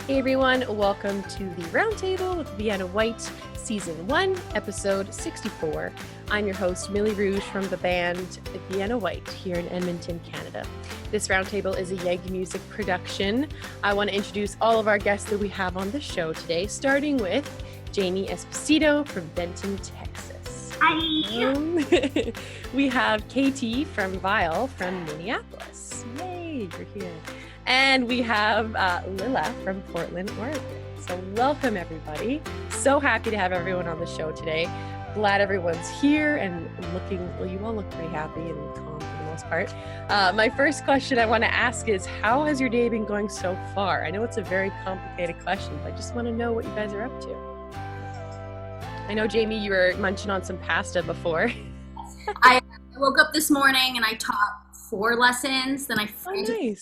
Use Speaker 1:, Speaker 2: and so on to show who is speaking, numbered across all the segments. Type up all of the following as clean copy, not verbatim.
Speaker 1: Hey everyone, welcome to the Roundtable with Vienna Whyte, Season 1, Episode 64. I'm your host, Millie Rouge from the band Vienna Whyte here in Edmonton, Canada. This Roundtable is a YEG music production. I want to introduce all of our guests that we have on the show today, starting with Jaime Esposito from Benton, Texas.
Speaker 2: Hi!
Speaker 1: We have KT from VIAL from Minneapolis. Yay, you're here. And we have Lilla from Portland, Oregon. So welcome, everybody. So happy to have everyone on the show today. Glad everyone's here and well, you all look pretty happy and calm for the most part. My first question I want to ask is, how has your day been going so far? I know it's a very complicated question, but I just want to know what you guys are up to. I know, Jaime, you were munching on some pasta before.
Speaker 2: I woke up this morning and I taught 4 lessons. Then I flew to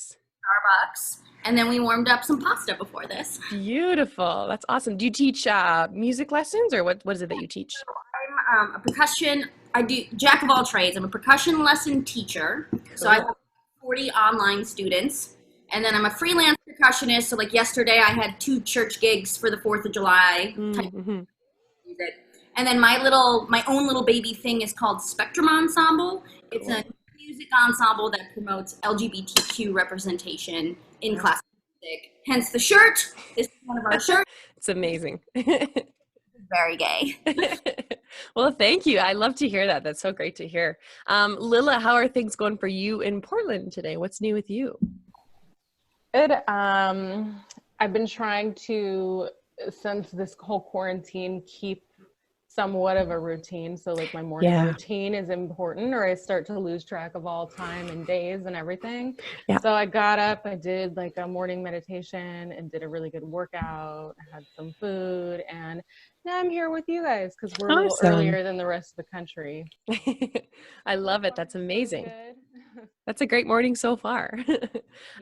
Speaker 2: Starbucks, and then we warmed up some pasta before this.
Speaker 1: Beautiful. That's awesome. Do you teach music lessons, or what is it that you teach?
Speaker 2: I'm a percussion. I do jack of all trades. I'm a percussion lesson teacher. Cool. So I have 40 online students, and then I'm a freelance percussionist. So like yesterday, I had 2 church gigs for the 4th of July.
Speaker 1: Mm-hmm.
Speaker 2: And then my own little baby thing is called Spectrum Ensemble. It's a music ensemble that promotes LGBTQ representation in classical music. Hence the shirt. This is one of our shirts.
Speaker 1: It's amazing.
Speaker 2: Very gay.
Speaker 1: Well, thank you. I love to hear that. That's so great to hear. Lilla, how are things going for you in Portland today? What's new with you?
Speaker 3: Good. I've been trying to, since this whole quarantine, keep somewhat of a routine. So like my morning routine is important, or I start to lose track of all time and days and everything. Yeah. So I got up, I did like a morning meditation and did a really good workout, had some food, and now I'm here with you guys because we're a little earlier than the rest of the country.
Speaker 1: I love it. That's amazing. That's a great morning so far.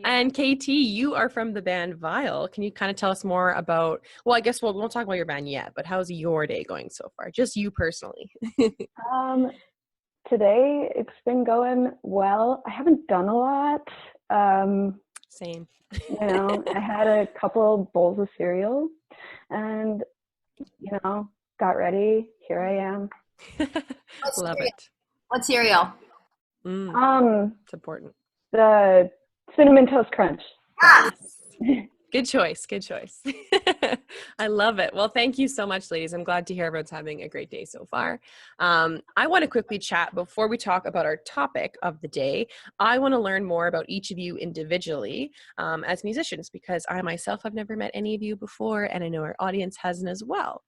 Speaker 1: And KT, you are from the band VIAL. Can you kind of tell us more about, well, I guess we won't talk about your band yet, but how's your day going so far? Just you personally.
Speaker 4: Today it's been going well. I haven't done a lot.
Speaker 1: Same.
Speaker 4: I had a couple bowls of cereal and, got ready. Here I am.
Speaker 1: Love it.
Speaker 2: What cereal?
Speaker 1: It's important.
Speaker 4: The Cinnamon Toast Crunch.
Speaker 1: Yes. Good choice. I love it. Well, thank you so much, ladies. I'm glad to hear everyone's having a great day so far. I want to quickly chat before we talk about our topic of the day. I want to learn more about each of you individually as musicians, because I myself have never met any of you before, and I know our audience hasn't as well.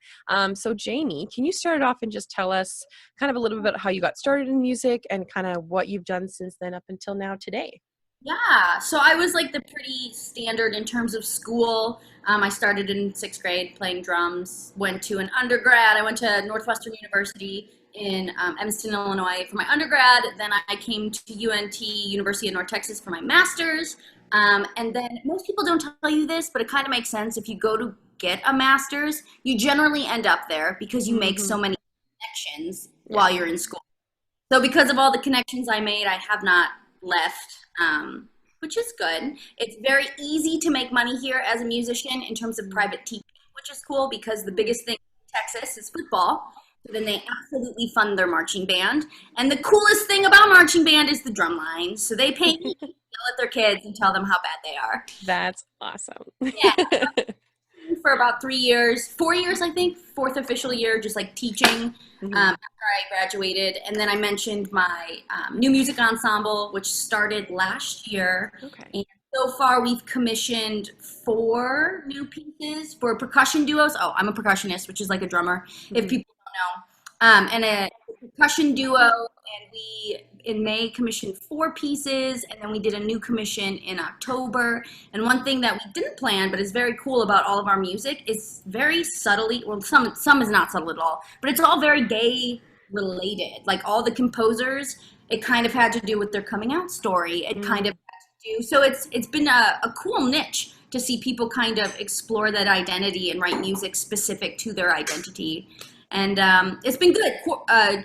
Speaker 1: So Jaime, can you start it off and just tell us kind of a little bit about how you got started in music and kind of what you've done since then up until now today?
Speaker 2: Yeah, so I was like the pretty standard in terms of school. I started in 6th grade playing drums, went to an undergrad. I went to Northwestern University in Evanston, Illinois for my undergrad. Then I came to UNT, University of North Texas, for my master's. And then most people don't tell you this, but it kind of makes sense. If you go to get a master's, you generally end up there because you make so many connections while you're in school. So because of all the connections I made, I have not left. Which is good. It's very easy to make money here as a musician in terms of private teaching, which is cool because the biggest thing in Texas is football. So then they absolutely fund their marching band. And the coolest thing about marching band is the drum line. So they pay me to yell at their kids and tell them how bad they are.
Speaker 1: That's awesome.
Speaker 2: Yeah. For about 3 years, 4 years, I think, 4th official year, just like teaching after I graduated. And then I mentioned my new music ensemble, which started last year. Okay. And so far we've commissioned 4 new pieces for percussion duos. Oh, I'm a percussionist, which is like a drummer, if people don't know. And a percussion duo, and we in May commissioned 4 pieces, and then we did a new commission in October. And one thing that we didn't plan but is very cool about all of our music is very subtly, well, some is not subtle at all, but it's all very gay related. Like all the composers, it kind of had to do with their coming out story. It kind of had to do, so it's been a cool niche to see people kind of explore that identity and write music specific to their identity. And it's been good.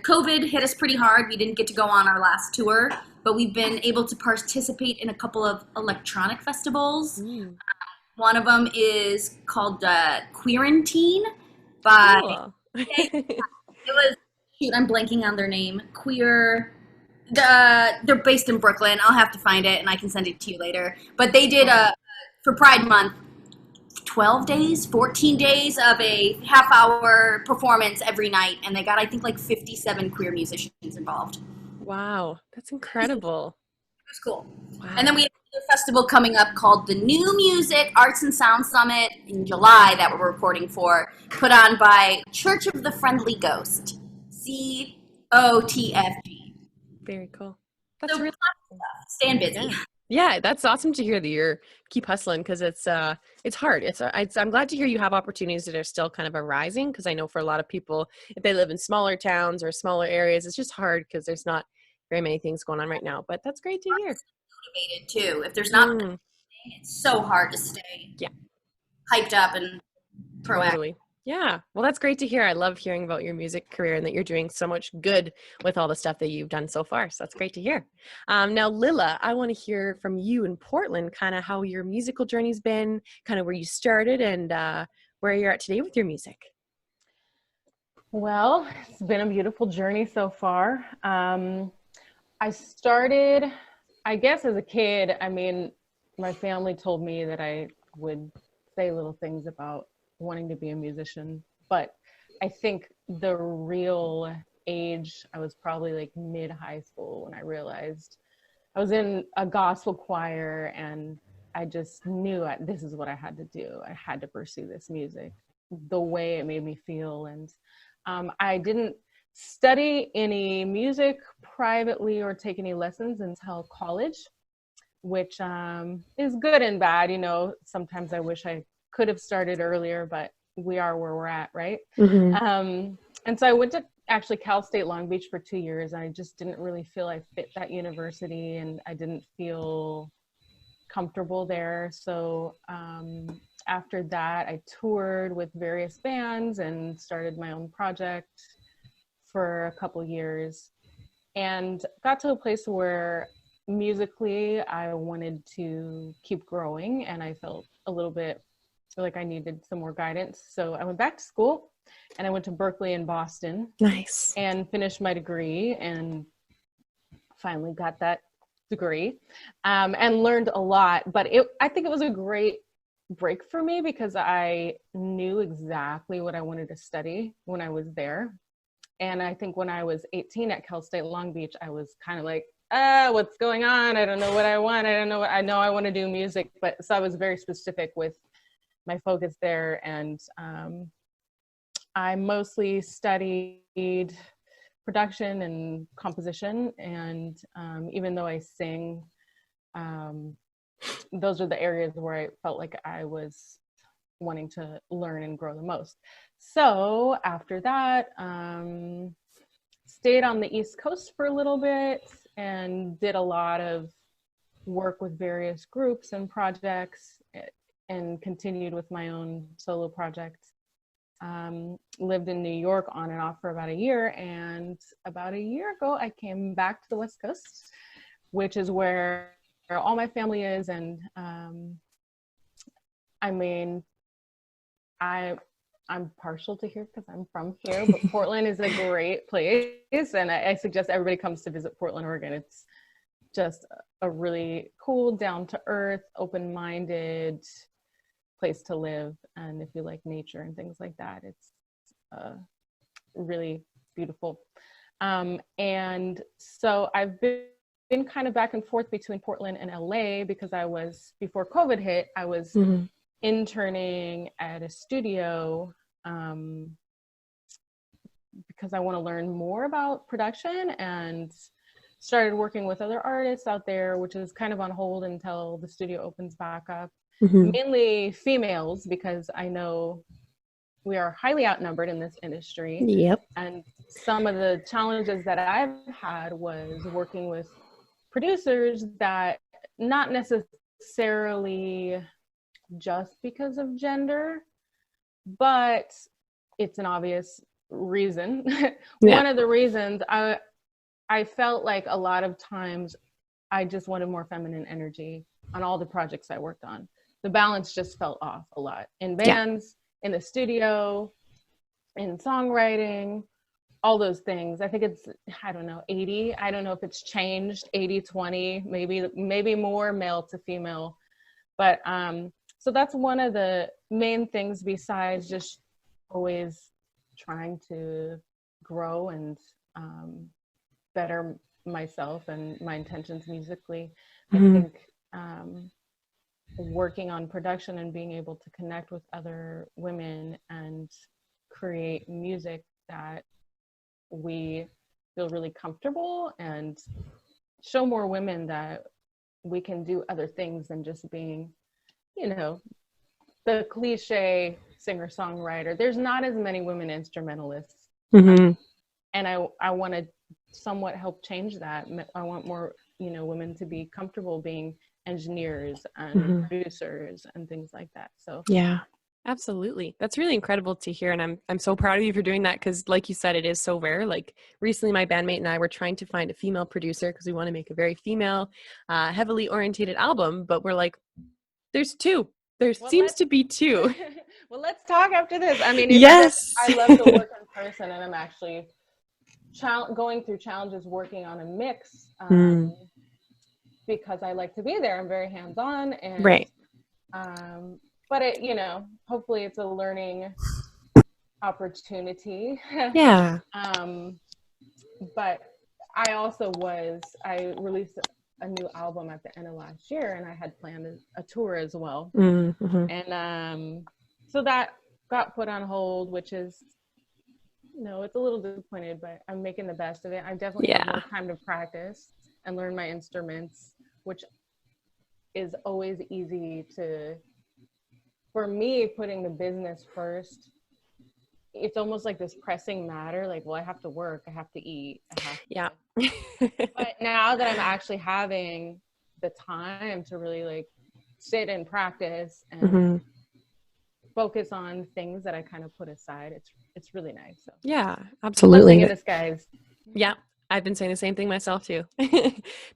Speaker 2: COVID hit us pretty hard. We didn't get to go on our last tour, but we've been able to participate in a couple of electronic festivals. One of them is called Queerantine by,
Speaker 1: Cool.
Speaker 2: it was, shoot, I'm blanking on their name. They're based in Brooklyn. I'll have to find it and I can send it to you later. But they did for Pride Month, 12 days, 14 days of a half-hour performance every night, and they got, I think, like 57 queer musicians involved.
Speaker 1: Wow, that's incredible.
Speaker 2: It was cool.
Speaker 1: Wow.
Speaker 2: And then we have another festival coming up called the New Music Arts and Sound Summit in July that we're recording for, put on by Church of the Friendly Ghost, COTFG.
Speaker 1: Very cool. That's
Speaker 2: So
Speaker 1: really
Speaker 2: lots of stuff. Staying busy.
Speaker 1: Yeah, that's awesome to hear that you're keep hustling because it's hard. I'm glad to hear you have opportunities that are still kind of arising because I know for a lot of people, if they live in smaller towns or smaller areas, it's just hard because there's not very many things going on right now. But that's great to hear.
Speaker 2: Motivated too. If there's not, it's so hard to stay hyped up and proactive.
Speaker 1: Totally. Yeah. Well, that's great to hear. I love hearing about your music career and that you're doing so much good with all the stuff that you've done so far. So that's great to hear. Now, Lilla, I want to hear from you in Portland, kind of how your musical journey's been, kind of where you started and where you're at today with your music.
Speaker 3: Well, it's been a beautiful journey so far. I started, I guess, as a kid. I mean, my family told me that I would say little things about wanting to be a musician, but I think the real age, I was probably like mid-high school when I realized I was in a gospel choir and I just knew this is what I had to do. I had to pursue this music, the way it made me feel. And I didn't study any music privately or take any lessons until college, which is good and bad. You know, sometimes I wish I could have started earlier, but we are where we're at, right?
Speaker 1: Mm-hmm.
Speaker 3: And so I went to actually Cal State Long Beach for 2 years, and I just didn't really feel I fit that university, and I didn't feel comfortable there. So after that, I toured with various bands and started my own project for a couple years, and got to a place where musically I wanted to keep growing, and I felt a little bit like I needed some more guidance. So I went back to school and I went to Berkeley in Boston.
Speaker 1: Nice.
Speaker 3: And finished my degree and finally got that degree and learned a lot. But I think it was a great break for me because I knew exactly what I wanted to study when I was there. And I think when I was 18 at Cal State Long Beach, I was kind of like, what's going on? I don't know what I want. I know I want to do music. But so I was very specific with my focus there, and I mostly studied production and composition, and even though I sing, those are the areas where I felt like I was wanting to learn and grow the most. So after that, stayed on the East Coast for a little bit and did a lot of work with various groups and projects, and continued with my own solo projects. Lived in New York on and off for about a year, and about a year ago I came back to the West Coast, which is where all my family is. And I mean, I'm partial to here because I'm from here, but Portland is a great place, and I suggest everybody comes to visit Portland, Oregon. It's just a really cool, down-to-earth, open-minded place to live, and if you like nature and things like that, it's really beautiful. And so I've been kind of back and forth between Portland and LA because before COVID hit, I was interning at a studio because I want to learn more about production, and started working with other artists out there, which is kind of on hold until the studio opens back up. Mainly females, because I know we are highly outnumbered in this industry.
Speaker 1: Yep.
Speaker 3: And some of the challenges that I've had was working with producers that not necessarily just because of gender, but it's an obvious reason. One of the reasons I felt like a lot of times I just wanted more feminine energy on all the projects I worked on. the balance just fell off a lot in bands, in the studio, in songwriting, all those things. I think it's, I don't know, 80. I don't know if it's changed, 80-20, maybe more male to female. But so that's one of the main things, besides just always trying to grow and better myself and my intentions musically. I think working on production and being able to connect with other women and create music that we feel really comfortable, and show more women that we can do other things than just being, you know, the cliche singer-songwriter. There's not as many women instrumentalists. And I want to somewhat help change that. I want more, you know, women to be comfortable being engineers and producers and things like that. So
Speaker 1: yeah, absolutely. That's really incredible to hear. And I'm so proud of you for doing that, because like you said, it is so rare. Like recently my bandmate and I were trying to find a female producer because we want to make a very female, heavily orientated album, but we're like, there's two. There seems to be two.
Speaker 3: Well, let's talk after this. I mean,
Speaker 1: yes.
Speaker 3: I love to work in person, and I'm actually going through challenges working on a mix because I like to be there. I'm very hands-on, and but it, you know, hopefully it's a learning opportunity.
Speaker 1: Yeah.
Speaker 3: But I released a new album at the end of last year, and I had planned a tour as well. And so that got put on hold, which is, you know, it's a little disappointed, but I'm making the best of it. I definitely have more time to practice and learn my instruments, which is always easy to, for me, putting the business first. It's almost like this pressing matter, like, well, I have to work, I have to eat, I have to. But now that I'm actually having the time to really like sit and practice and focus on things that I kind of put aside, it's really nice. So
Speaker 1: yeah, absolutely.
Speaker 3: Blessing in disguise.
Speaker 1: Yeah, I've been saying the same thing myself too.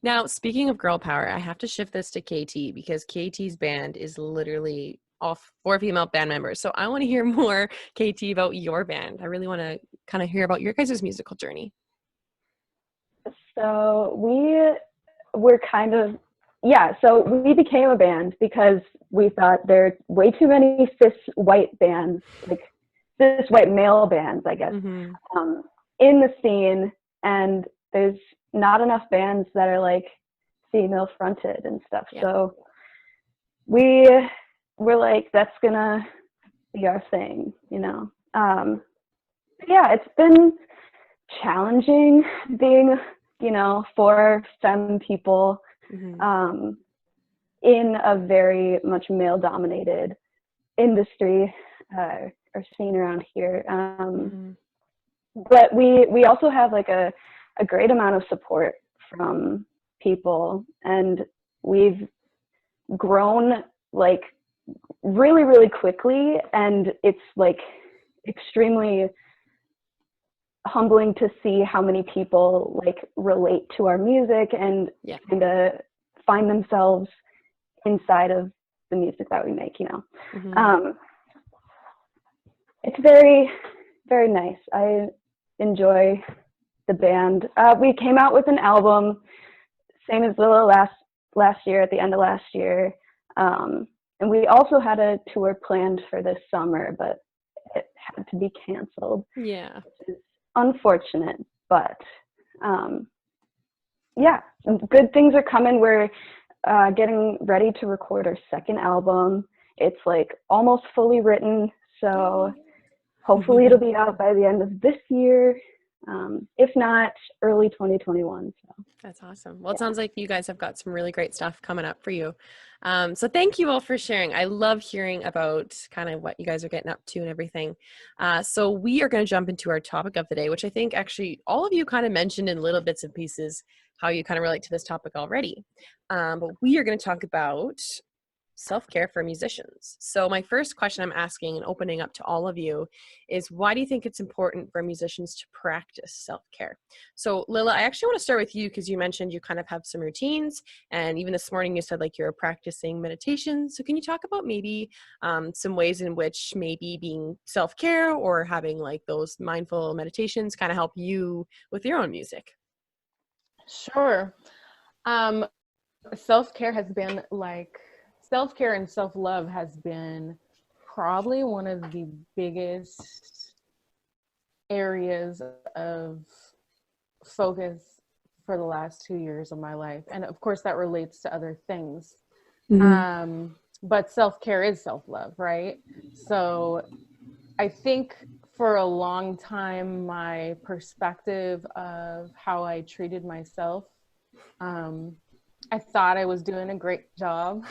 Speaker 1: Now, speaking of girl power, I have to shift this to KT, because KT's band is literally all 4 female band members. So I want to hear more, KT, about your band. I really want to kind of hear about your guys' musical journey.
Speaker 4: So we were kind of, so we became a band because we thought there are way too many cis white bands, like cis white male bands, I guess, in the scene. And there's not enough bands that are like female fronted and stuff. So we were like, that's gonna be our thing, you know. It's been challenging being, you know, 4 femme people in a very much male dominated industry or scene around here. But we also have like a great amount of support from people, and we've grown like really, really quickly, and it's like extremely humbling to see how many people like relate to our music and kind of find themselves inside of the music that we make, you know. It's very, very nice. I enjoy the band. We came out with an album, same as Lilla last year, at the end of last year. And we also had a tour planned for this summer, but it had to be canceled.
Speaker 1: Yeah.
Speaker 4: Which is unfortunate, but some good things are coming. We're getting ready to record our 2nd album. It's like almost fully written, so hopefully it'll be out by the end of this year. If not, early 2021. So
Speaker 1: that's awesome. Well, it sounds like you guys have got some really great stuff coming up for you. So thank you all for sharing. I love hearing about kind of what you guys are getting up to and everything. So we are going to jump into our topic of the day, which I think actually all of you kind of mentioned in little bits and pieces how you kind of relate to this topic already. But we are going to talk about self-care for musicians. So my first question I'm asking and opening up to all of you is, why do you think it's important for musicians to practice self-care? So Lilla, I actually want to start with you because you mentioned you kind of have some routines, and even this morning you said like you're practicing meditation. So can you talk about maybe some ways in which maybe being self-care or having like those mindful meditations kind of help you with your own music?
Speaker 3: Sure. Self-care has been like, self-care and self-love has been probably one of the biggest areas of focus for the last 2 years of my life. And of course that relates to other things. But self-care is self-love, right? So I think for a long time, my perspective of how I treated myself, I thought I was doing a great job,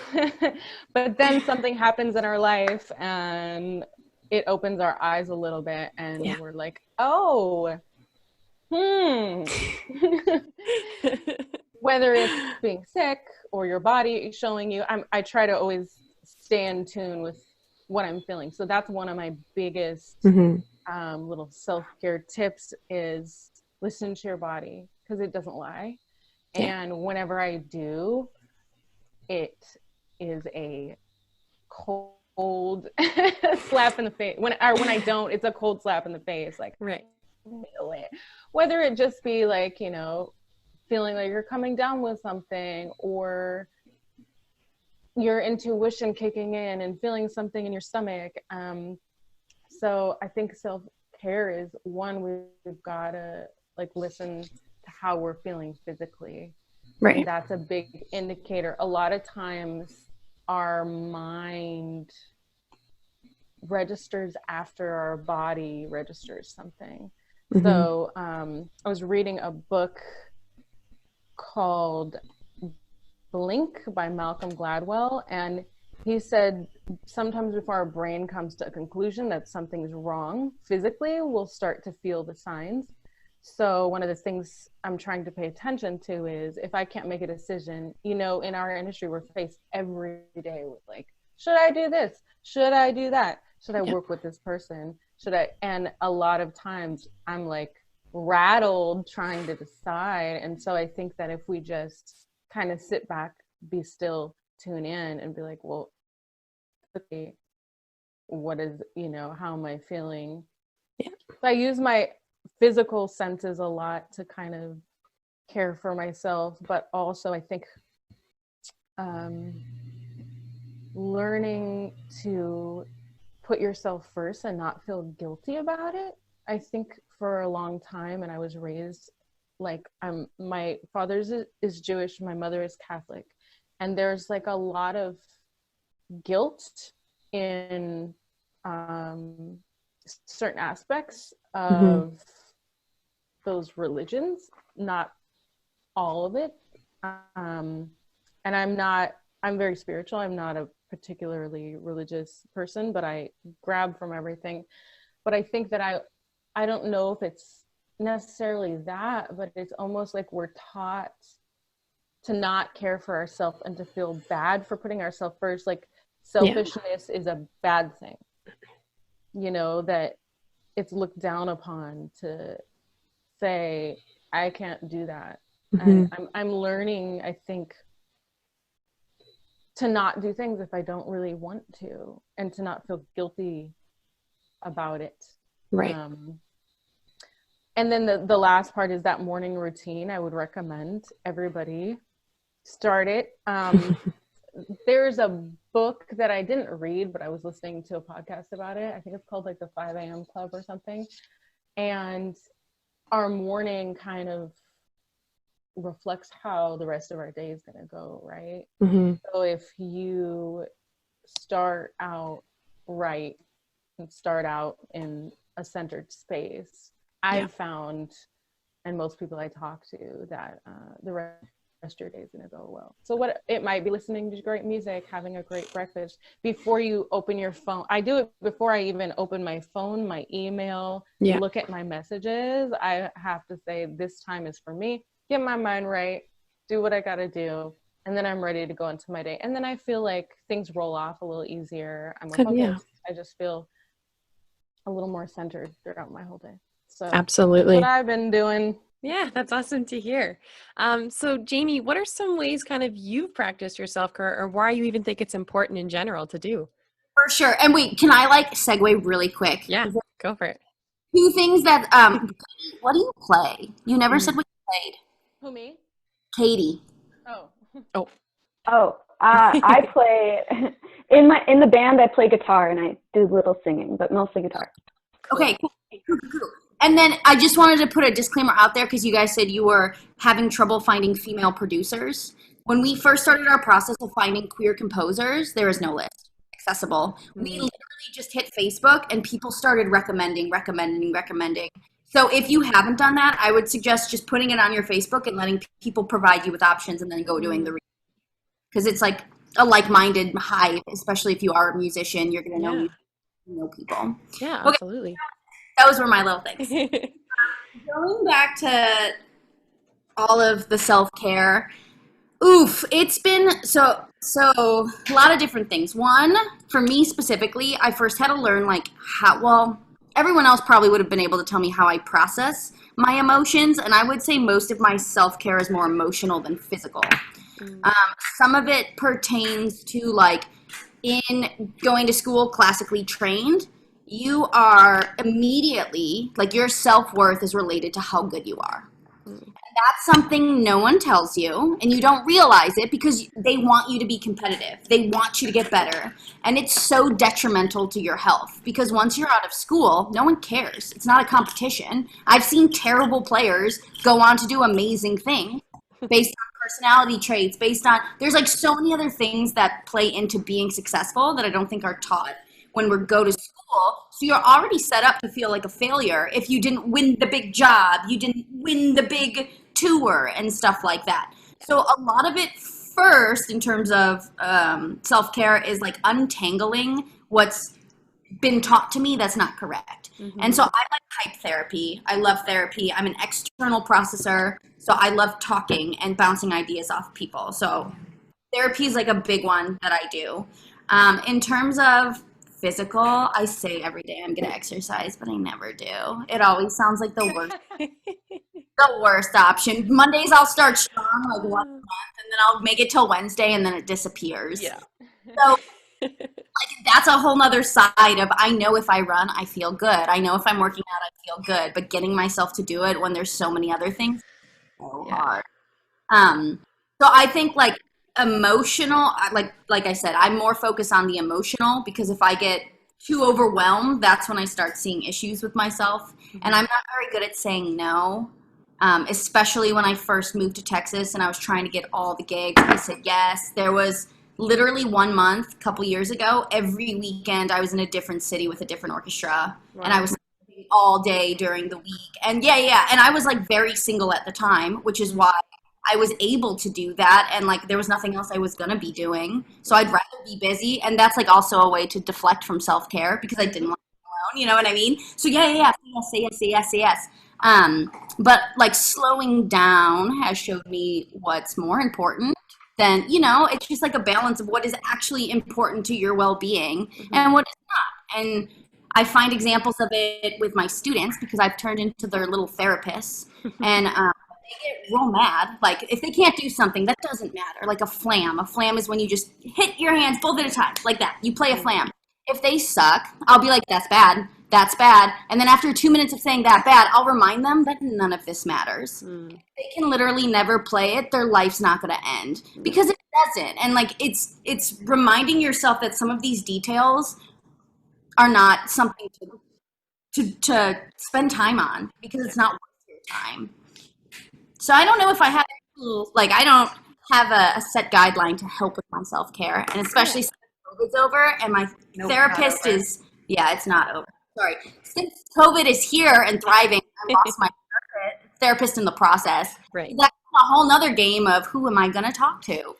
Speaker 3: but then something happens in our life and it opens our eyes a little bit, and we're like, oh, whether it's being sick or your body showing you, I try to always stay in tune with what I'm feeling. So that's one of my biggest little self-care tips, is listen to your body, because it doesn't lie. And whenever I do, it is a cold slap in the face. When I don't, it's a cold slap in the face. Like,
Speaker 1: right.
Speaker 3: Feel it. Whether it just be like, you know, feeling like you're coming down with something, or your intuition kicking in and feeling something in your stomach. So I think self-care is one, we've got to like listen to how we're feeling physically.
Speaker 1: Right.
Speaker 3: And that's a big indicator. A lot of times our mind registers after our body registers something. So I was reading a book called Blink by Malcolm Gladwell, and he said sometimes before our brain comes to a conclusion that something's wrong physically, we'll start to feel the signs. So one of the things I'm trying to pay attention to is, if I can't make a decision, you know, in our industry, we're faced every day with like, should I do this? Should I do that? Should I work with this person? Should I? And a lot of times I'm like rattled trying to decide. And so I think that if we just kind of sit back, be still, tune in and be like, well, okay, what is, you know, how am I feeling? I use my physical senses a lot to kind of care for myself, but also I think learning to put yourself first and not feel guilty about it. I think for a long time, and I was raised like, my father is Jewish, my mother is Catholic, and there's like a lot of guilt in certain aspects of those religions, not all of it. And I'm very spiritual. I'm not a particularly religious person, but I grab from everything. But I think that I don't know if it's necessarily that, but it's almost like we're taught to not care for ourselves and to feel bad for putting ourselves first. Like selfishness is a bad thing, you know, that it's looked down upon to say, I can't do that. And I'm learning, I think, to not do things if I don't really want to, and to not feel guilty about it.
Speaker 1: Right.
Speaker 3: And then the last part is that morning routine. I would recommend everybody start it. There's a book that I didn't read, but I was listening to a podcast about it. I think it's called like the 5 a.m. Club or something. And our morning kind of reflects how the rest of our day is going to go, right? So if you start out right and start out in a centered space, I've found, and most people I talk to, that the rest of your day is going to go well. So what it might be, listening to great music, having a great breakfast before you open your phone. I do it before I even open my phone, my email, look at my messages. I have to say, this time is for me. Get my mind right, do what I got to do, and then I'm ready to go into my day. And then I feel like things roll off a little easier. I'm more
Speaker 1: Good,
Speaker 3: focused.
Speaker 1: yeah.
Speaker 3: I just feel a little more centered throughout my whole day. So
Speaker 1: Absolutely.
Speaker 3: that's what I've been doing.
Speaker 1: Yeah, that's awesome to hear. So Jaime, what are some ways kind of you've practiced your self-care, or why you even think it's important in general to do?
Speaker 2: For sure. And wait, can I like segue really quick?
Speaker 1: Yeah, go for it.
Speaker 2: Two things that, what do you play? You never said what you played.
Speaker 3: Who, me?
Speaker 2: Katie.
Speaker 3: Oh.
Speaker 4: I play in the band. I play guitar and I do little singing, but mostly guitar.
Speaker 2: Okay, cool. And then I just wanted to put a disclaimer out there because you guys said you were having trouble finding female producers. When we first started our process of finding queer composers, there is no list accessible. We literally just hit Facebook and people started recommending. So if you haven't done that, I would suggest just putting it on your Facebook and letting people provide you with options and then go doing the research. Because it's like a like-minded hive, especially if you are a musician, you're going to know people.
Speaker 1: Yeah,
Speaker 2: Okay.
Speaker 1: absolutely.
Speaker 2: Those were my little things. Going back to all of the self-care, it's been so a lot of different things. One, for me specifically, I first had to learn like everyone else probably would have been able to tell me how I process my emotions, and I would say most of my self-care is more emotional than physical. Some of it pertains to like in going to school classically trained, you are immediately, like your self-worth is related to how good you are. And that's something no one tells you, and you don't realize it because they want you to be competitive. They want you to get better. And it's so detrimental to your health because once you're out of school, no one cares. It's not a competition. I've seen terrible players go on to do amazing things based on personality traits, there's like so many other things that play into being successful that I don't think are taught when we go to school. So you're already set up to feel like a failure if you didn't win the big job, you didn't win the big tour and stuff like that. So a lot of it first in terms of self-care is like untangling what's been taught to me that's not correct. And so I like hype therapy. I love therapy. I'm an external processor, so I love talking and bouncing ideas off people. So therapy is like a big one that I do. In terms of physical, I say every day I'm going to exercise, but I never do. It always sounds like the worst option. Mondays I'll start strong like 1 month, and then I'll make it till Wednesday, and then it disappears.
Speaker 1: Yeah.
Speaker 2: So like that's a whole nother side of I know if I run, I feel good. I know if I'm working out, I feel good. But getting myself to do it when there's so many other things, so hard. So I think like emotional, like I said, I'm more focused on the emotional because if I get too overwhelmed, that's when I start seeing issues with myself. And I'm not very good at saying no, especially when I first moved to Texas and I was trying to get all the gigs. I said yes. There was literally 1 month, a couple years ago, every weekend I was in a different city with a different orchestra. Wow. And I was all day during the week. And and I was like very single at the time, which is why I was able to do that. And like there was nothing else I was going to be doing. So I'd rather be busy. And that's like also a way to deflect from self-care because I didn't want to be alone. You know what I mean? So yes. But like slowing down has showed me what's more important. Then, it's just like a balance of what is actually important to your well-being and what is not. And I find examples of it with my students because I've turned into their little therapists. And they get real mad. Like, if they can't do something, that doesn't matter. Like a flam. A flam is when you just hit your hands both at a time, like that. You play a flam. If they suck, I'll be like, that's bad. That's bad. And then after 2 minutes of saying that bad, I'll remind them that none of this matters. They can literally never play it. Their life's not going to end because it doesn't. And like, it's reminding yourself that some of these details are not something to spend time on because it's not worth your time. So I don't know if I have, I don't have a set guideline to help with my self-care. And especially since COVID's over and my therapist is, it's not over. Sorry. Since COVID is here and thriving, I lost my therapist in the process.
Speaker 1: Right.
Speaker 2: That's a whole nother game of who am I going to talk to?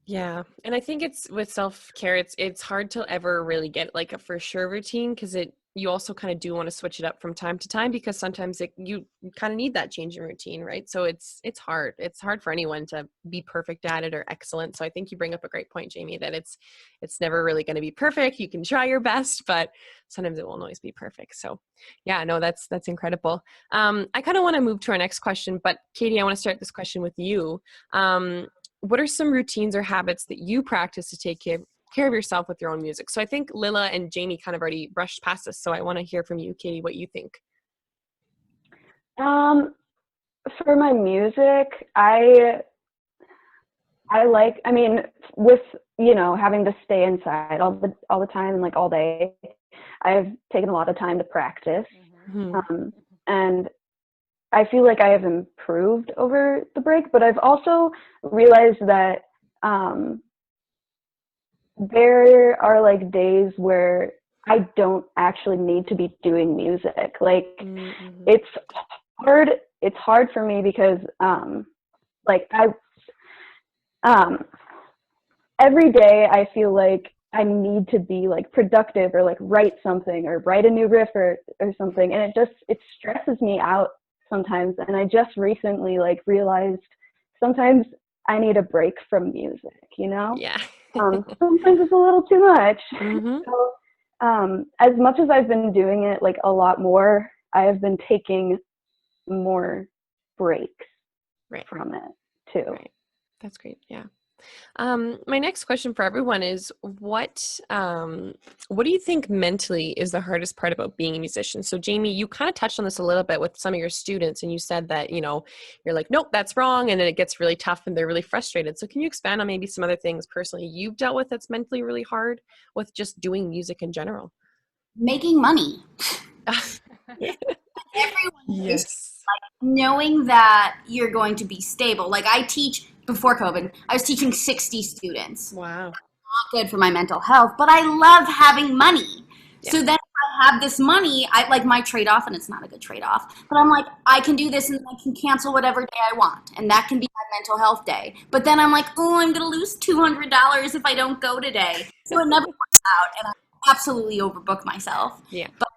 Speaker 1: Yeah. And I think it's with self-care, it's hard to ever really get like a for sure routine because you also kind of do want to switch it up from time to time because sometimes you kind of need that change in routine, right? So it's hard. It's hard for anyone to be perfect at it or excellent. So I think you bring up a great point, Jamie, that it's never really going to be perfect. You can try your best, but sometimes it won't always be perfect. So yeah, no, that's incredible. I kind of want to move to our next question, but Katie, I want to start this question with you. What are some routines or habits that you practice to take care of yourself with your own music? So I think Lilla and Jamie kind of already brushed past this. So I want to hear from you, Katie, what you think.
Speaker 4: For my music, I like, I mean, with, having to stay inside all the time and like all day, I've taken a lot of time to practice.
Speaker 1: Mm-hmm.
Speaker 4: And I feel like I have improved over the break, but I've also realized that there are like days where I don't actually need to be doing music. Like
Speaker 1: Mm-hmm.
Speaker 4: it's hard for me because like every day I feel like I need to be like productive or like write something or write a new riff or something, and it stresses me out sometimes. And I just recently like realized sometimes I need a break from music,
Speaker 1: Yeah.
Speaker 4: sometimes it's a little too much.
Speaker 1: Mm-hmm.
Speaker 4: So as much as I've been doing it like a lot more, I have been taking more breaks
Speaker 1: Right.
Speaker 4: from it too.
Speaker 1: Right. That's great. Yeah. My next question for everyone is what do you think mentally is the hardest part about being a musician? So Jamie, you kind of touched on this a little bit with some of your students and you said that, you're like, nope, that's wrong. And then it gets really tough and they're really frustrated. So can you expand on maybe some other things personally you've dealt with that's mentally really hard with just doing music in general?
Speaker 2: Making money. Everyone is
Speaker 1: Yes.
Speaker 2: knowing that you're going to be stable. Like I teach before COVID, I was teaching 60 students.
Speaker 1: Wow.
Speaker 2: Not good for my mental health, but I love having money.
Speaker 1: Yeah.
Speaker 2: So then if I have this money, I like my trade-off, and it's not a good trade-off, but I'm like, I can do this and I can cancel whatever day I want. And that can be my mental health day. But then I'm like, oh, I'm going to lose $200 if I don't go today. So it never works out. And I absolutely overbook myself.
Speaker 1: Yeah.
Speaker 2: But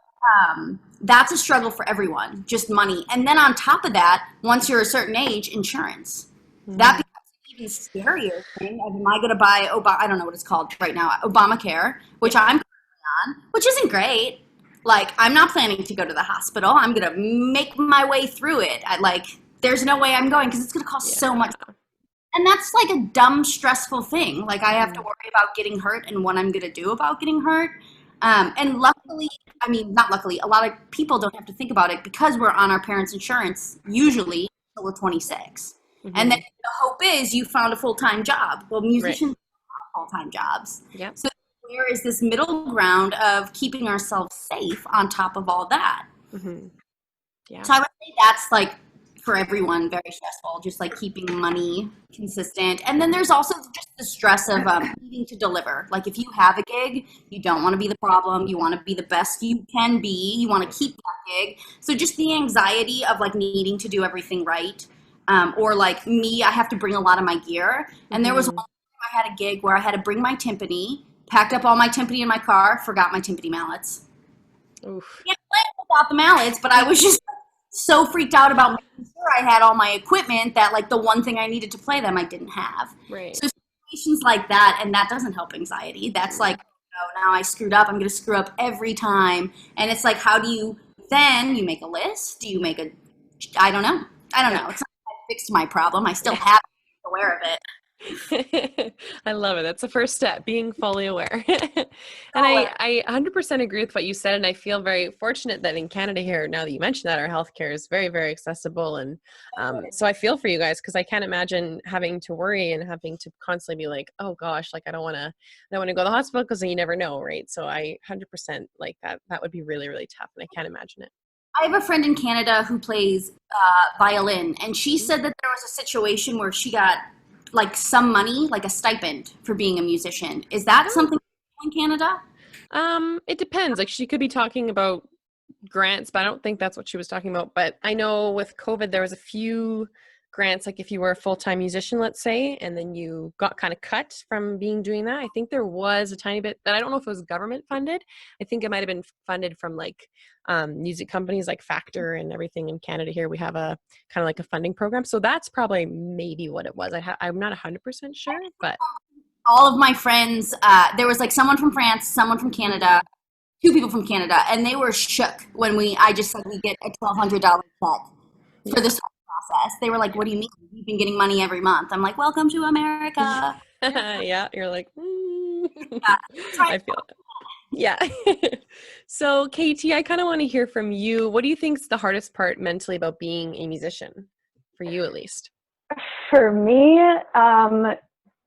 Speaker 2: that's a struggle for everyone, just money. And then on top of that, once you're a certain age, insurance.
Speaker 1: Mm-hmm.
Speaker 2: That becomes an even scarier thing. Am I going to buy I don't know what it's called right now, Obamacare, which I'm currently on, which isn't great. Like, I'm not planning to go to the hospital. I'm going to make my way through it. There's no way I'm going because it's going to cost so much. And that's like a dumb, stressful thing. Like, I have to worry about getting hurt and what I'm going to do about getting hurt. And luckily, I mean, not luckily, a lot of people don't have to think about it because we're on our parents' insurance, usually until we're 26. Mm-hmm. And then the hope is you found a full-time job. Well, musicians have full-time jobs.
Speaker 1: Yep.
Speaker 2: So where is this middle ground of keeping ourselves safe on top of all that?
Speaker 1: Mm-hmm. Yeah.
Speaker 2: So I would say that's like, for everyone, very stressful, just like keeping money consistent. And then there's also just the stress of needing to deliver. Like if you have a gig, you don't want to be the problem. You want to be the best you can be. You want to keep that gig. So just the anxiety of like needing to do everything right. Or like me, I have to bring a lot of my gear. And there was one time I had a gig where I had to bring my timpani, packed up all my timpani in my car, forgot my timpani mallets.
Speaker 1: Oof.
Speaker 2: Can't play without the mallets, but I was just so freaked out about making sure I had all my equipment that like the one thing I needed to play them I didn't have.
Speaker 1: Right.
Speaker 2: So situations like that, and that doesn't help anxiety. That's like, now I screwed up. I'm going to screw up every time. And it's like, how do you make a list? Do you make I don't know. It's not like I fixed my problem. I still have to be aware of it.
Speaker 1: I love it. That's the first step, being fully aware. And I 100% agree with what you said. And I feel very fortunate that in Canada here, now that you mentioned that, our healthcare is very, very accessible. And so I feel for you guys because I can't imagine having to worry and having to constantly be like, oh gosh, like I don't want to go to the hospital because you never know, right? So I 100% like that. That would be really, really tough. And I can't imagine it.
Speaker 2: I have a friend in Canada who plays violin, and she said that there was a situation where she got like some money, like a stipend for being a musician. Is that something in Canada?
Speaker 1: It depends. Like she could be talking about grants, but I don't think that's what she was talking about. But I know with COVID, there was a few grants, like if you were a full-time musician, let's say, and then you got kind of cut from doing that. I think there was a tiny bit, but I don't know if it was government funded. I think it might have been funded from like music companies like Factor and everything in Canada. Here we have a kind of like a funding program. So that's probably maybe what it was. I'm not 100% sure, but
Speaker 2: all of my friends, there was like someone from France, someone from Canada, 2 people from Canada, and they were shook when I just said we get a $1,200 check for this process. They were like, "What do you mean? You've been getting money every month." I'm like, "Welcome to America."
Speaker 1: Yeah, you're like,
Speaker 2: Yeah,
Speaker 1: I feel it. Yeah. So, Katie, I kind of want to hear from you. What do you think is the hardest part mentally about being a musician, for you at least?
Speaker 4: For me,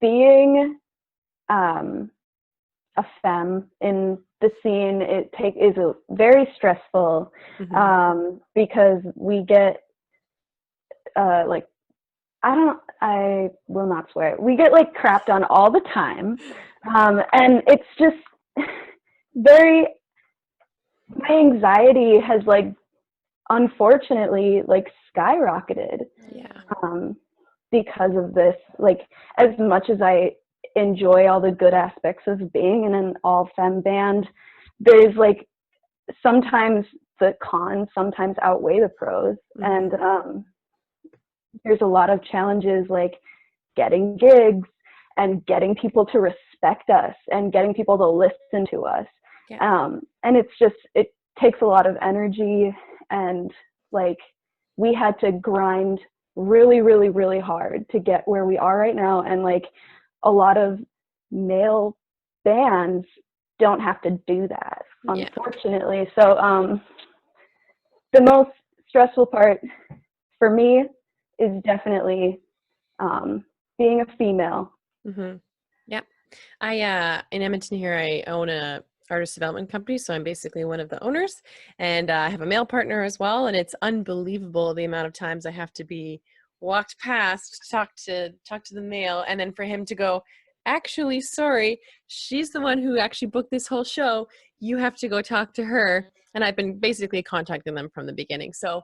Speaker 4: being a femme in the scene is very stressful, because we get like, I will not swear, we get like crapped on all the time, and it's just my anxiety has like unfortunately like skyrocketed, because of this. Like, as much as I enjoy all the good aspects of being in an all-femme band, there's like sometimes the cons sometimes outweigh the pros, and there's a lot of challenges like getting gigs and getting people to respect us and getting people to listen to us, and it takes a lot of energy, and like we had to grind really, really, really hard to get where we are right now, and like a lot of male bands don't have to do that, unfortunately. So the most stressful part for me is definitely being a female.
Speaker 1: Yep. I in Edmonton here, I own a artist development company, so I'm basically one of the owners, and I have a male partner as well, and it's unbelievable the amount of times I have to be walked past, talk to the male, and then for him to go, "Actually, sorry, she's the one who actually booked this whole show. You have to go talk to her." And I've been basically contacting them from the beginning. So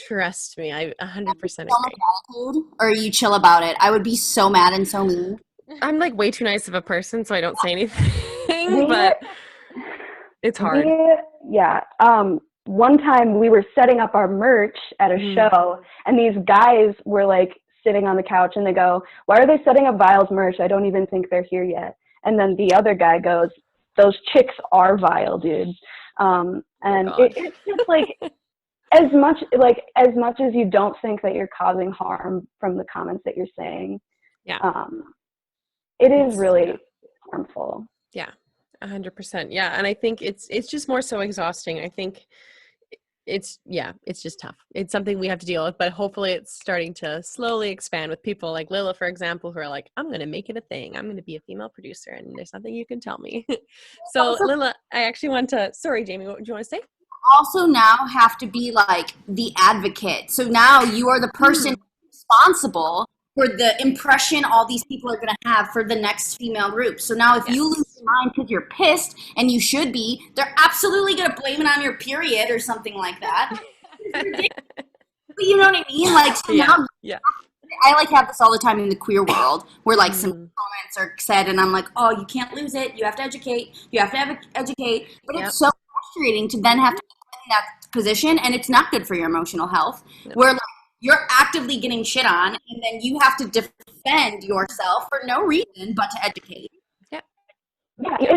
Speaker 1: trust me, I 100% agree.
Speaker 2: Or are you chill about it? I would be so mad and so mean.
Speaker 1: I'm like way too nice of a person, so I don't say anything, but it's hard.
Speaker 4: One time we were setting up our merch at a show, and these guys were like sitting on the couch, and they go, "Why are they setting up VIAL's merch? I don't even think they're here yet." And then the other guy goes, "Those chicks are VIAL, dude." And it's just like, as much as you don't think that you're causing harm from the comments that you're saying, it is really harmful.
Speaker 1: 100%. Yeah. And I think it's just more so exhausting. I think it's just tough. It's something we have to deal with, but hopefully it's starting to slowly expand with people like Lilla, for example, who are like, "I'm going to make it a thing. I'm going to be a female producer, and there's nothing you can tell me." So Lilla, I actually want to, sorry, Jamie, what would you want to say?
Speaker 2: Also now have to be like the advocate. So now you are the person responsible for the impression all these people are going to have for the next female group. So now if you lose your mind because you're pissed, and you should be, they're absolutely going to blame it on your period or something like that. But you know what I mean? Like, so now, I like have this all the time in the queer world, where like some comments are said, and I'm like, "Oh, you can't lose it. You have to educate. You have to educate." But it's so frustrating to then have to be in that position, and it's not good for your emotional health. Where like, you're actively getting shit on, and then you have to defend yourself for no reason but to educate.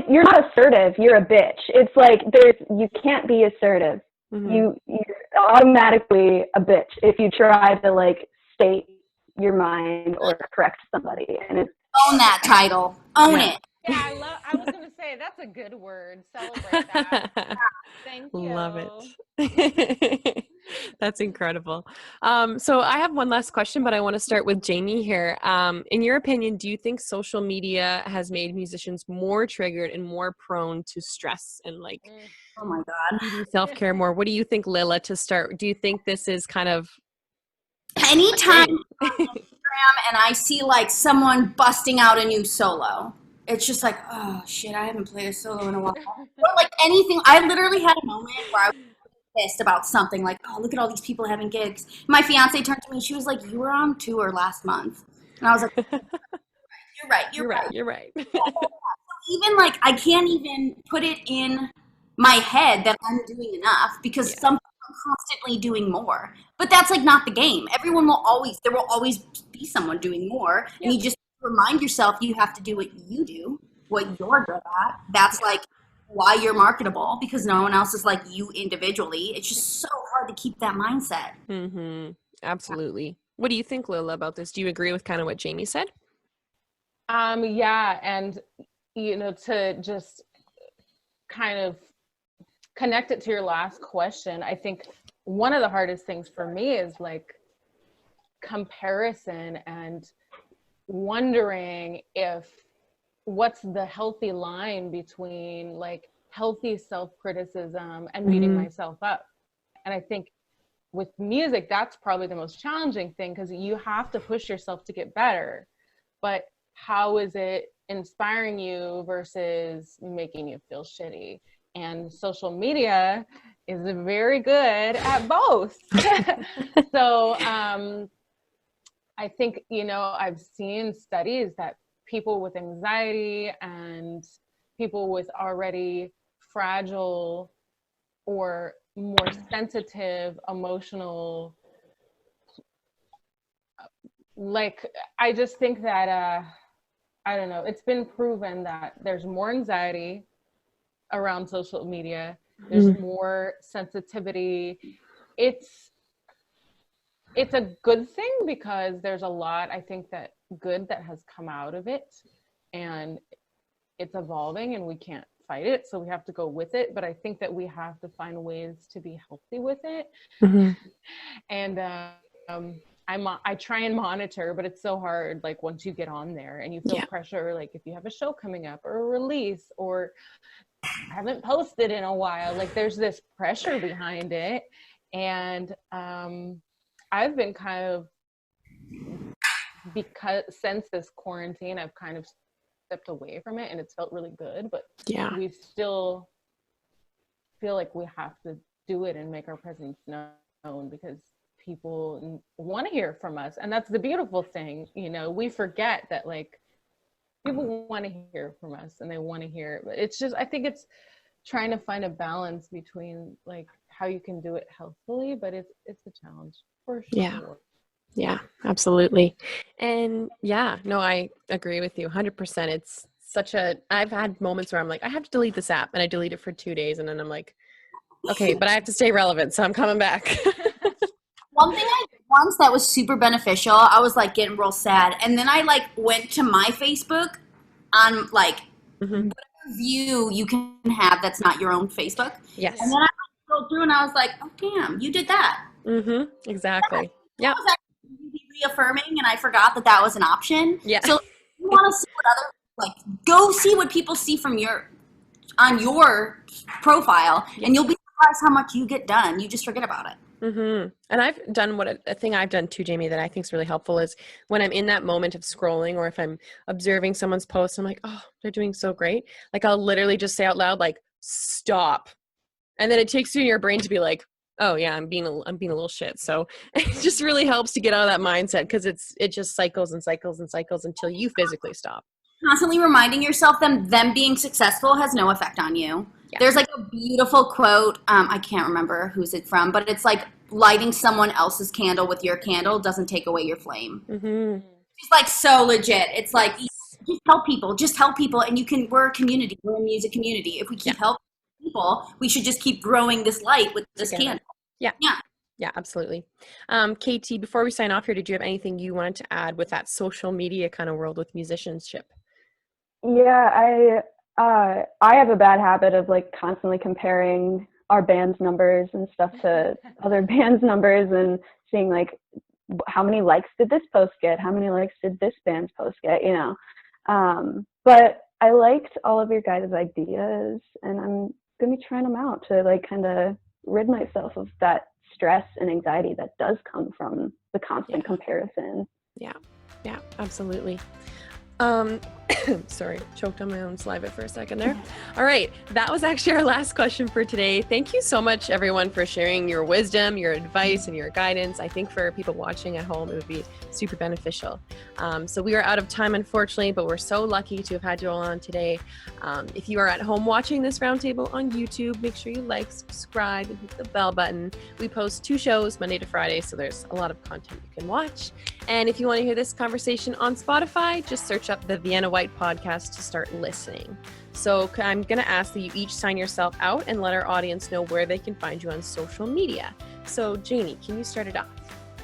Speaker 4: You're not assertive. You're a bitch. It's like you can't be assertive. You're automatically a bitch if you try to like state your mind or correct somebody. And
Speaker 2: own that title. Own it.
Speaker 3: Yeah, I was going to say, that's a good word. Celebrate that. Thank you.
Speaker 1: Love it. That's incredible. So I have one last question, but I want to start with Jamie here. In your opinion, do you think social media has made musicians more triggered and more prone to stress and like,
Speaker 2: oh my God,
Speaker 1: self-care more? What do you think, Lilla, to start? Do you think this is kind of
Speaker 2: anytime on Instagram and I see like someone busting out a new solo, it's just like, oh shit, I haven't played a solo in a while. Or like anything. I literally had a moment where I was pissed about something like, oh, look at all these people having gigs. My fiance turned to me, she was like, you were on tour last month. And I was like, you're right.
Speaker 1: You're right.
Speaker 2: Even like, I can't even put it in my head that I'm doing enough because some people are constantly doing more. But that's like not the game. There will always be someone doing more. And you just remind yourself you have to do what you do, what you're good at. That's like why you're marketable, because no one else is like you individually. It's just so hard to keep that mindset.
Speaker 1: Mm-hmm. Absolutely. What do you think, Lilla, about this? Do you agree with kind of what Jaime said?
Speaker 3: Yeah, and to just kind of connect it to your last question, I think one of the hardest things for me is like comparison and wondering what's the healthy line between like healthy self-criticism and beating myself up. And I think with music, that's probably the most challenging thing, because you have to push yourself to get better. But how is it inspiring you versus making you feel shitty? And social media is very good at both. So I think, I've seen studies that people with anxiety and people with already fragile or more sensitive emotional, like, I just think that I don't know, it's been proven that there's more anxiety around social media, there's more sensitivity. It's a good thing because there's a lot, I think, that good that has come out of it, and it's evolving and we can't fight it, so we have to go with it. But I think that we have to find ways to be healthy with it. And I try and monitor, but it's so hard, like once you get on there and you feel pressure, like if you have a show coming up or a release, or I haven't posted in a while, like there's this pressure behind it. And I've been kind of, because since this quarantine, I've kind of stepped away from it, and it's felt really good, but we still feel like we have to do it and make our presence known, because people want to hear from us. And that's the beautiful thing, we forget that like people want to hear from us and they want to hear it. But it's just, I think it's trying to find a balance between like how you can do it healthily, but it's a challenge for sure.
Speaker 1: Yeah, absolutely. And I agree with you 100%. It's I've had moments where I'm like, I have to delete this app, and I delete it for 2 days, and then I'm like, okay, but I have to stay relevant, so I'm coming back.
Speaker 2: One thing I did once that was super beneficial, I was like getting real sad, and then I like went to my Facebook on like whatever view you can have that's not your own Facebook.
Speaker 1: Yes.
Speaker 2: And then I scrolled through and I was like, oh damn, you did that.
Speaker 1: Exactly. Yeah.
Speaker 2: Was actually reaffirming, and I forgot that was an option.
Speaker 1: Yeah.
Speaker 2: So you want to see what go see what people see from on your profile, and you'll be surprised how much you get done. You just forget about it.
Speaker 1: And I've done a thing I've done too, Jaime, that I think is really helpful is when I'm in that moment of scrolling, or if I'm observing someone's post, I'm like, oh, they're doing so great. Like I'll literally just say out loud, like, stop. And then it takes you in your brain to be like, oh yeah, I'm being a little shit. So it just really helps to get out of that mindset, because it just cycles and cycles and cycles until you physically stop.
Speaker 2: Constantly reminding yourself them being successful has no effect on you. Yeah. There's like a beautiful quote. I can't remember who's it from, but it's like lighting someone else's candle with your candle doesn't take away your flame. It's like so legit. It's like, just help people. And we're a community. We're a music community. If we keep helping people, we should just keep growing this light with this candle. Yeah, absolutely.
Speaker 1: KT, before we sign off here, did you have anything you wanted to add with that social media kind of world with musicianship?
Speaker 4: Yeah, I have a bad habit of like constantly comparing our band's numbers and stuff to other bands' numbers, and seeing like how many likes did this post get, how many likes did this band's post get, but I liked all of your guys' ideas, and I'm gonna be trying them out to like kind of rid myself of that stress and anxiety that does come from the constant comparison.
Speaker 1: Yeah, absolutely. Sorry, choked on my own saliva for a second there. All right, that was actually our last question for today. Thank you so much, everyone, for sharing your wisdom, your advice, and your guidance. I think for people watching at home, it would be super beneficial. So we are out of time, unfortunately, but we're so lucky to have had you all on today. If you are at home watching this roundtable on YouTube, make sure you like, subscribe, and hit the bell button. We post 2 shows Monday to Friday, so there's a lot of content you can watch. And if you want to hear this conversation on Spotify, just search up the Vienna Whyte podcast to start listening. So I'm going to ask that you each sign yourself out and let our audience know where they can find you on social media. So Jaime, can you start it off?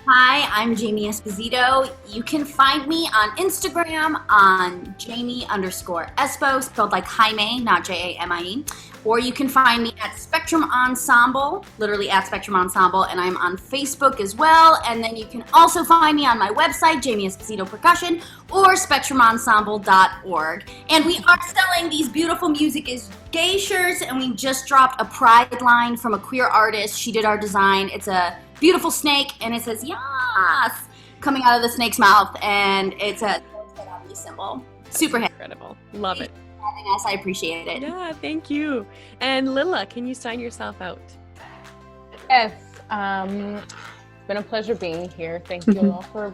Speaker 2: Hi, I'm Jaime Esposito. You can find me on Instagram on Jaime_Espo, spelled like Jaime, not Jaime. Or you can find me at Spectrum Ensemble, literally at Spectrum Ensemble, and I'm on Facebook as well. And then you can also find me on my website, Jaime Esposito Percussion, or spectrumensemble.org. And we are selling these beautiful Music is Gay shirts, and we just dropped a pride line from a queer artist. She did our design. It's a beautiful snake, and it says "Yas" coming out of the snake's mouth, and it's a symbol. Super
Speaker 1: incredible. Love it.
Speaker 2: Having us, I appreciate it.
Speaker 1: Yeah, thank you. And Lilla, can you sign yourself out?
Speaker 3: Yes, it's been a pleasure being here. Thank you all for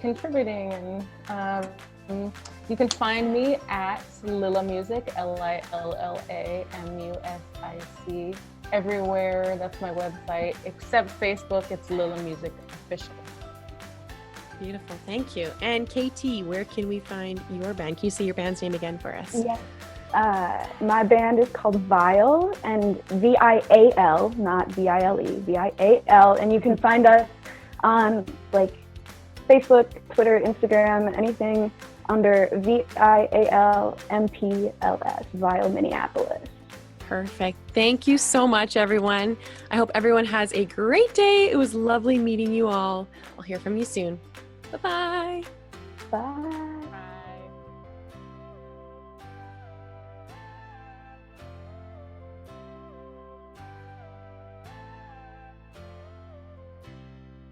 Speaker 3: contributing. And you can find me at Lilla Music, LILLAMUSIC. Everywhere, that's my website, except Facebook, it's Lilla Music Official.
Speaker 1: Beautiful, thank you. And KT, where can we find your band? Can you say your band's name again for us?
Speaker 4: Yes. My band is called VIAL, and VIAL, not VILE, VIAL, and you can find us on like Facebook, Twitter, Instagram, anything under VIAL MPLS, VIAL Minneapolis.
Speaker 1: Perfect. Thank you so much, everyone. I hope everyone has a great day. It was lovely meeting you all. I'll hear from you soon. Bye-bye.
Speaker 4: Bye.